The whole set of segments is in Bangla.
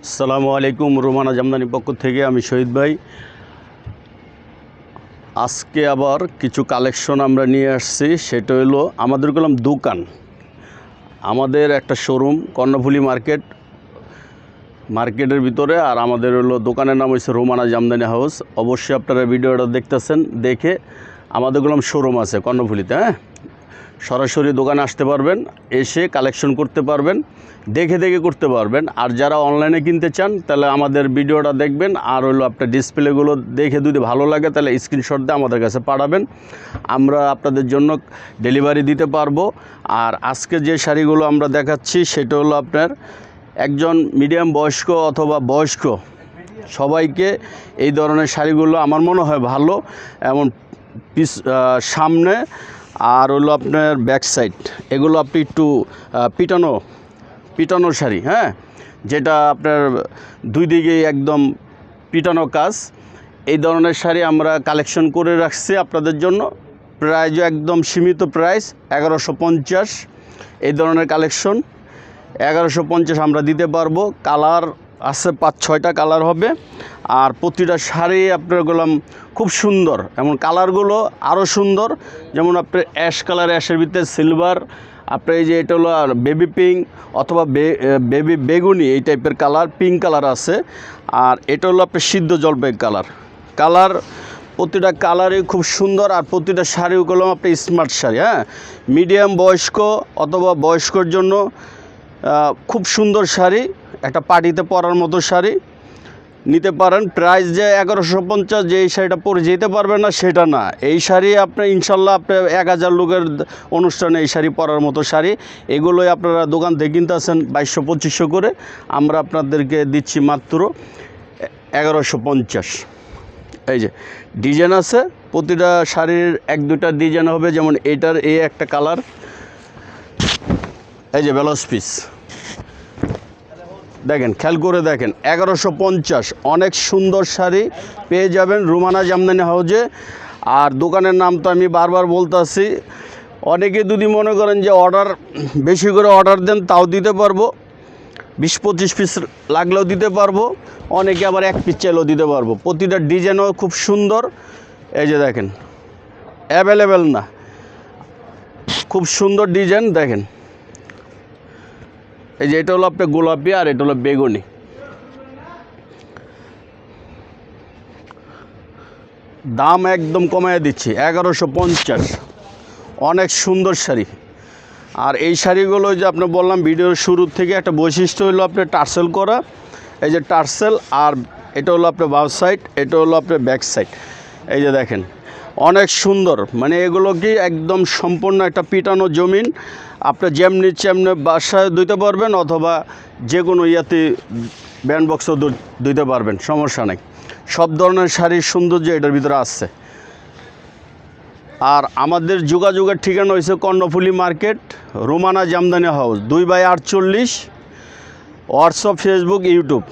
আসসালামু আলাইকুম। রোমানা জামদানি পক্ষ থেকে আমি শহীদ ভাই। আজকে আবার কিছু কালেকশন আমরা নিয়ে আসছি। সেটা হলো আমাদের গেলাম দোকান, আমাদের একটা শোরুম কর্ণফুলী মার্কেটের ভিতরে। আর আমাদের হলো দোকানের নাম হচ্ছে রোমানা জামদানি হাউস। অবশ্যই আপনারা ভিডিওটা দেখতেছেন, দেখে আমাদের গেলাম শোরুম আছে কর্ণফুলীতে। সরাসরি দোকানে আসতে পারবেন, এসে কালেকশন করতে পারবেন, দেখে করতে পারবেন। আর যারা অনলাইনে কিনতে চান তাহলে আমাদের ভিডিওটা দেখবেন, আর হলো আপনার ডিসপ্লেগুলো দেখে যদি ভালো লাগে তাহলে স্ক্রিনশট দিয়ে আমাদের কাছে পাঠাবেন, আমরা আপনাদের জন্য ডেলিভারি দিতে পারবো। আর আজকে যে শাড়িগুলো আমরা দেখাচ্ছি সেটা হলো আপনার একজন মিডিয়াম বয়স্ক অথবা বয়স্ক সবাইকে এই ধরনের শাড়িগুলো আমার মনে হয় ভালো। এমন সামনে আর হলো আপনার ব্যাক সাইড, এগুলো আপনি একটু পিটানো শাড়ি, যেটা আপনার দুই দিকেই একদম পিটানো কাজ। এই ধরনের শাড়ি আমরা কালেকশন করে রাখছি আপনাদের জন্য। প্রাইস একদম সীমিত প্রাইস 1150। এই ধরনের কালেকশন 1150 আমরা দিতে পারবো। কালার আছে 5-6টা কালার হবে। আর প্রতিটা শাড়ি আপনার গেলাম খুব সুন্দর, এমন কালারগুলো আরও সুন্দর। যেমন আপনার অ্যাশ কালার, অ্যাশের ভিতরে সিলভার, আপনার এই যে এটা হলো আর বেবি পিঙ্ক অথবা বেবি বেগুনি, এই টাইপের কালার, পিঙ্ক কালার আছে। আর এটা হলো আপনার সিদ্ধ জলপাই কালার। প্রতিটা কালারই খুব সুন্দর। আর প্রতিটা শাড়িগুলো আপনার স্মার্ট শাড়ি, মিডিয়াম বয়স্ক অথবা বয়স্কর জন্য খুব সুন্দর শাড়ি, একটা পার্টিতে পরার মতো শাড়ি নিতে পারেন। প্রাইস যে 1150, যে এই শাড়িটা পরে যেতে পারবে না সেটা না। এই শাড়ি আপনার ইনশাল্লাহ আপনার 1000 লোকের অনুষ্ঠানে এই শাড়ি পরার মতো শাড়ি। এগুলোই আপনারা দোকান থেকে কিনতে আছেন 2200-2500 করে, আমরা আপনাদেরকে দিচ্ছি মাত্র 1150। এই যে ডিজাইন আছে, প্রতিটা শাড়ির 1-2টা ডিজাইন হবে। যেমন এটার এই একটা কালার, এই যে ব্লাউজ পিস দেখেন, খেয়াল করে দেখেন, 1150 অনেক সুন্দর শাড়ি পেয়ে যাবেন রোমানা জামদানি হাউজে। আর দোকানের নাম তো আমি বারবার বলতেছি। অনেকে যদি মনে করেন যে বেশি করে অর্ডার দেন তাও দিতে পারবো, 20-25 পিস লাগলেও দিতে পারবো। অনেকে আবার 1 পিস চাইলেও দিতে পারবো। প্রতিটা ডিজাইনও খুব সুন্দর। এই যে দেখেন, অ্যাভেলেবেল না, খুব সুন্দর ডিজাইন দেখেন। এই যে এটা হলো আপনার গোলাপি, আর এটা হলো বেগুনি। দাম একদম কমায় দিচ্ছি 1150। অনেক সুন্দর শাড়ি। আর এই শাড়িগুলো যে আপনি বললাম ভিডিওর শুরু থেকে, একটা বৈশিষ্ট্য হলো আপনার টার্সেল করা। এই যে টার্সেল, আর এটা হলো আপনার বাউ সাইড, এটা হলো আপনার ব্যাক সাইড। এই যে দেখেন, অনেক সুন্দর। মানে এগুলো কি একদম সম্পূর্ণ একটা পিটানো জমিন। আপনার যেমনি বাসায় দিতে পারবেন, অথবা যে কোনো ইয়াতে ব্যান্ড বক্সও দিতে পারবেন, সমস্যা নেই। সব ধরনের শাড়ির সৌন্দর্য এটার ভিতরে আসছে। আর আমাদের যোগাযোগের ঠিকানা হয়েছে Karnaphuli market, Romana Jamdani house, 2/48। WhatsApp, Facebook, YouTube.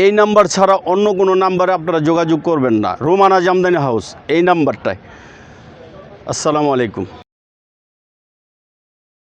এই নাম্বার ছাড়া অন্য কোনো নাম্বারে আপনারা যোগাযোগ করবেন না। রোমানা জামদানি হাউস এই নাম্বারটায়। আসসালামু আলাইকুম।